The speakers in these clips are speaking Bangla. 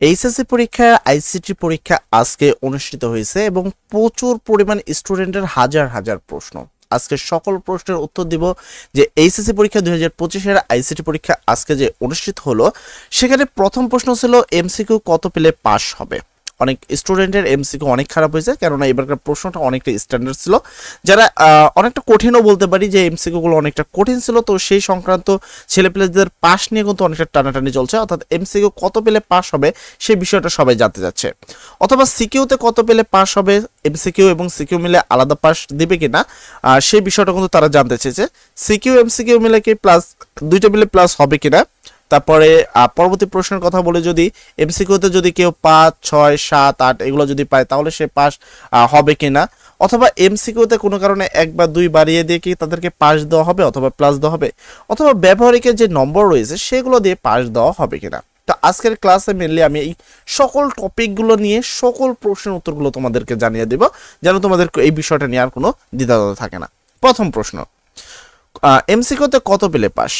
এইচএসসি পরীক্ষা আইসিটি পরীক্ষা আজকে অনুষ্ঠিত হয়েছে এবং প্রচুর পরিমাণ স্টুডেন্টের হাজার হাজার প্রশ্ন। আজকে সকল প্রশ্নের উত্তর দিব যে এইচএসসি পরীক্ষা 2025-এর আইসিটি পরীক্ষা আজকে যে অনুষ্ঠিত হলো সেখানে প্রথম প্রশ্ন ছিল এমসিকিউ কত পেলে পাস হবে। অনেক স্টুডেন্টের এমসিকিউ অনেক খারাপ হয়েছে, কেননা এবারকার প্রশ্নটা অনেকটা স্ট্যান্ডার্ড ছিল, যারা অনেকটা কঠিনও বলতে পারি যে এমসিকিউগুলো অনেকটা কঠিন ছিল। তো সেই সংক্রান্ত ছেলেপেলেদের পাস নিয়ে কিন্তু অনেকটা টানাটানি চলছে, অর্থাৎ এমসিকিউ কত পেলে পাস হবে সেই বিষয়টা সবাই জানতে যাচ্ছে, অথবা সিকিউতে কত পেলে পাস হবে, এমসিকিউ এবং সিকিউ মিলে আলাদা পাস দিবে কিনা সেই বিষয়টা কিন্তু তারা জানতে চেয়েছে। সিকিউ এমসিকিউ মিলে কি প্লাস দুইটা মিলে প্লাস হবে কিনা। তারপরে পরবর্তী প্রশ্নের কথা বলে, যদি এমসিকিউতে যদি কেউ 5, 6, 7, 8 এগুলো যদি পায় তাহলে সে পাস হবে কিনা, অথবা এমসিকিউতে কোনো কারণে 1 বা 2 বাড়িয়ে দিয়ে কি তাদেরকে পাস দেওয়া হবে অথবা প্লাস দেওয়া হবে, অথবা ব্যবহারিকের যে নম্বর রয়েছে সেগুলো দিয়ে পাস দেওয়া হবে কিনা। তো আজকের ক্লাসে মেনলি আমি এই সকল টপিকগুলো নিয়ে সকল প্রশ্নের উত্তরগুলো তোমাদেরকে জানিয়ে দেব, যেন তোমাদের এই বিষয়টা নিয়ে আর কোনো দ্বিধাদ্বন্দ্ব থাকে না। প্রথম প্রশ্ন, এমসিকিউতে কত পেলে পাস?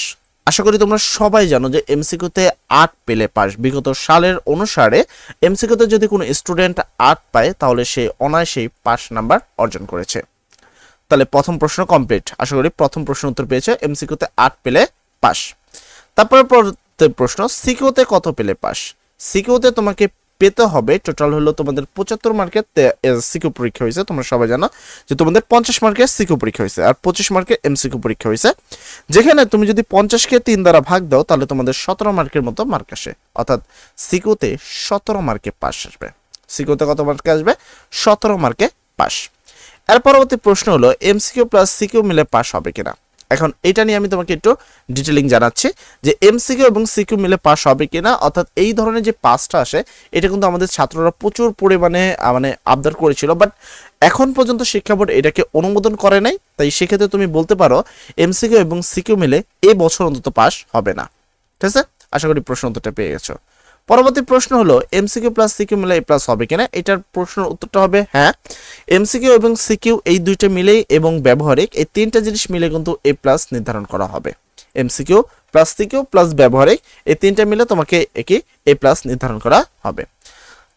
আশা করি তোমরা সবাই জানো যে এমসিকিউতে 8 পেলে পাস। বিগত সালের অনুসারে এমসিকিউতে যদি কোনো স্টুডেন্ট 8 পায় তাহলে সে অনায়াসেই পাস নাম্বার অর্জন করেছে। তাহলে প্রথম প্রশ্ন কমপ্লিট। আশা করি প্রথম প্রশ্ন উত্তর পেয়েছে, এমসিকিউতে 8 পেলে পাস। তারপরে প্রশ্ন, সিকিউতে কত পেলে পাস? সিকিউতে তোমাকে পেতে হবে, টোটাল হলো তোমাদের 75 মার্কের সিকিউ পরীক্ষা হয়েছে। তোমরা সবাই জানো যে তোমাদের 50 মার্কের সিকিউ পরীক্ষা হয়েছে আর 25 মার্কের এমসিকিউ পরীক্ষা হয়েছে, যেখানে তুমি যদি 50-কে 3 দ্বারা ভাগ দাও তাহলে তোমাদের 17 মার্কের মতো মার্ক আসে, অর্থাৎ সিকিউতে 17 মার্কে পাস আসবে। সিকিউতে কত মার্কে আসবে? 17 মার্কে পাস। এর পরবর্তী প্রশ্ন হলো এমসিকিউ প্লাস সিকিউ মিলে পাস হবে কিনা। এখন এটা নিয়ে আমি তোমাকে একটু ডিটেলিং জানাচ্ছি যে এমসিকিউ এবং সিকিউ মিলে পাস হবে কিনা, অর্থাৎ এই ধরনের যে পাসটা আসে এটা কিন্তু আমাদের ছাত্ররা প্রচুর পরিমাণে আবদার করেছিল, বাট এখন পর্যন্ত শিক্ষা বোর্ড এটাকে অনুমোদন করে নাই। তাই সেক্ষেত্রে তুমি বলতে পারো এমসিকিউ এবং সিকিউ মিলে এই বছর অন্তত পাস হবে না। ঠিক আছে, আশা করি প্রশ্ন উত্তরটা পেয়ে গেছো। পরবর্তী প্রশ্ন হলো এমসিকিউ প্লাস সিকিউ মিলে এ প্লাস হবে কিনা। এটার প্রশ্নের উত্তরটা হবে হ্যাঁ, এমসিকিউ এবং সিকিউ এই দুইটা মিলেই এবং ব্যবহারিক এই তিনটা জিনিস মিলে কিন্তু এ প্লাস নির্ধারণ করা হবে। এমসিকিউ প্লাস সিকিউ প্লাস ব্যবহারিক এই তিনটা মিলে তোমাকে একে এ প্লাস নির্ধারণ করা হবে।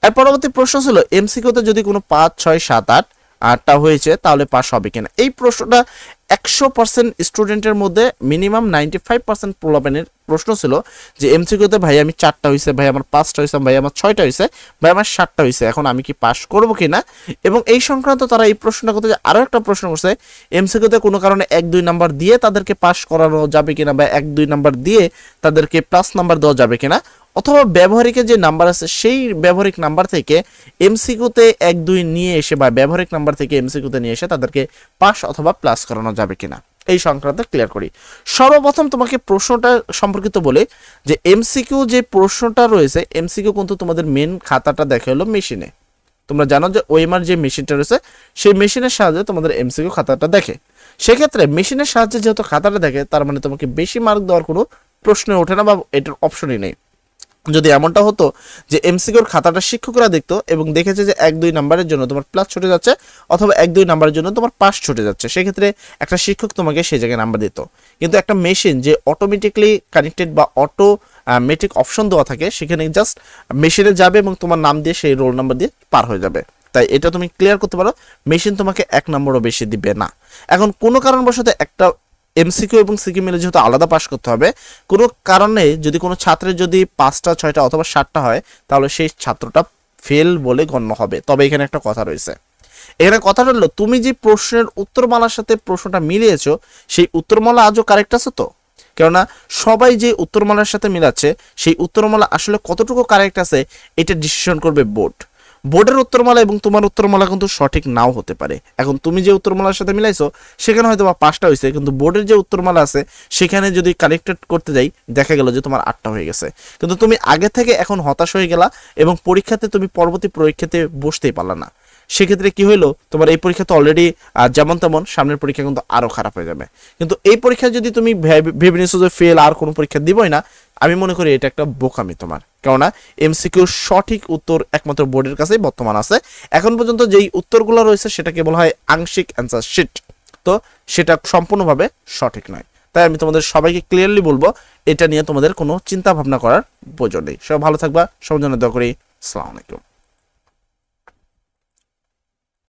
আর পরবর্তী প্রশ্ন ছিল এমসিকিউতে যদি কোনো 5, 6, 7, 8টা হয়েছে তাহলে পাস হবে কিনা। এই প্রশ্নটা 100% স্টুডেন্টের মধ্যে মিনিমাম 95% প্রলাপনের প্রশ্ন ছিল যে এমসিকিউতে ভাই আমি 4টা হয়েছে, ভাই আমার 5টা হয়েছে, ভাই আমার 6টা হয়েছে, ভাই আমার 7টা হয়েছে, এখন আমি কি পাস করব কিনা। এবং এই সংক্রান্ত তারা এই প্রশ্নটা করতে যে আরো একটা প্রশ্ন করছে এমসিকিউতে কোনো কারণে 1, 2 নাম্বার দিয়ে তাদেরকে পাস করানো যাবে কিনা, বা 1, 2 নাম্বার দিয়ে তাদেরকে প্লাস নাম্বার দেওয়া যাবে কিনা, অথবা ব্যবহারিকের যে নাম্বার আছে সেই ব্যবহারিক নাম্বার থেকে এমসিকিউতে 1, 2 নিয়ে এসে বা ব্যবহারিক নাম্বার থেকে এমসিকিউতে নিয়ে এসে তাদেরকে পাস অথবা প্লাস করানো যাবে কিনা, এই সংক্রান্ত ক্লিয়ার করি। সর্বপ্রথম তোমাকে প্রশ্নটা সম্পর্কিত বলে যে এমসিকিউ যে প্রশ্নটা রয়েছে, এমসিকিউ কিন্তু তোমাদের মেন খাতাটা দেখা হলো মেশিনে। তোমরা জানো যে ওএমআর যে মেশিনটা রয়েছে সেই মেশিনের সাহায্যে তোমাদের এমসিকিউ খাতাটা দেখে। সেক্ষেত্রে মেশিনের সাহায্যে যেহেতু খাতাটা দেখে তার মানে তোমাকে বেশি মার্ক দেওয়ার কোনো প্রশ্ন ওঠে না বা এটার অপশনই নেই। যদি এমনটা হতো যে এমসিকিউর খাতাটা শিক্ষকরা দেখতো এবং দেখেছে যে 1, 2 নাম্বারের জন্য তোমার প্লাস ছুটে যাচ্ছে অথবা 1, 2 নাম্বারের জন্য তোমার পাস ছুটে যাচ্ছে, সেক্ষেত্রে একটা শিক্ষক তোমাকে সেই জায়গায় নাম্বার দিত। কিন্তু একটা মেশিন যে অটোমেটিকলি কানেক্টেড বা অটোমেটিক অপশন দেওয়া থাকে, সেখানে জাস্ট মেশিনে যাবে এবং তোমার নাম দিয়ে সেই রোল নাম্বার দিয়ে পার হয়ে যাবে। তাই এটা তুমি ক্লিয়ার করতে পারো, মেশিন তোমাকে 1 নম্বরও বেশি দিবে না। এখন কোনো কারণবশত একটা এমসিকিউ এবং সিকিউ মিলে যেহেতু আলাদা পাস করতে হবে, কোনো কারণে যদি কোনো ছাত্রের যদি 5টা, 6টা অথবা 7টা হয় তাহলে সেই ছাত্রটা ফেল বলে গণ্য হবে। তবে এখানে একটা কথা রয়েছে, এখানে কথাটা হলো তুমি যে প্রশ্নের উত্তরমালার সাথে প্রশ্নটা মিলিয়েছো সেই উত্তরমালা আজও কারেক্ট আছে তো? কেননা সবাই যে উত্তরমালার সাথে মিলাচ্ছে সেই উত্তরমালা আসলে কতটুকু কারেক্ট আছে এটা ডিসিশন করবে বোর্ড। বোর্ডের উত্তরমালা এবং তোমার উত্তরমালা কিন্তু সঠিক নাও হতে পারে। এখন তুমি যে উত্তরমালার সাথে মিলাইছো সেখানে হয়তো বা 5টা হয়েছে, কিন্তু বোর্ডের যে উত্তরমালা আছে সেখানে যদি কালেক্টেড করতে যাই দেখা গেল যে তোমার 8টা হয়ে গেছে, কিন্তু তুমি আগে থেকে এখন হতাশ হয়ে গেলা এবং পরীক্ষাতে তুমি পরবর্তী পরীক্ষাতে বসতেই পারলা না। সেক্ষেত্রে কি হইলো, তোমার এই পরীক্ষা তো অলরেডি যেমন তেমন, সামনের পরীক্ষা কিন্তু আরো খারাপ হয়ে যাবে। কিন্তু এই পরীক্ষা যদি তুমি ভেবে নিছো যে ফেল আর কোনো পরীক্ষা দিবই না, আমি মনে করি এটা একটা বোকামি তোমার। কেননা এমসিকিউ সঠিক উত্তর একমাত্র বোর্ডের কাছেই বর্তমান আছে। এখন পর্যন্ত যেই উত্তরগুলো রয়েছে সেটাকে বলা হয় আংশিক অ্যান্সার শিট, তো সেটা সম্পূর্ণভাবে সঠিক নয়। তাই আমি তোমাদের সবাইকে ক্লিয়ারলি বলবো এটা নিয়ে তোমাদের কোনো চিন্তা ভাবনা করার প্রয়োজন নেই। সবাই ভালো থাকবা, সবার জন্য দোয়া করি। আসসালামু আলাইকুম।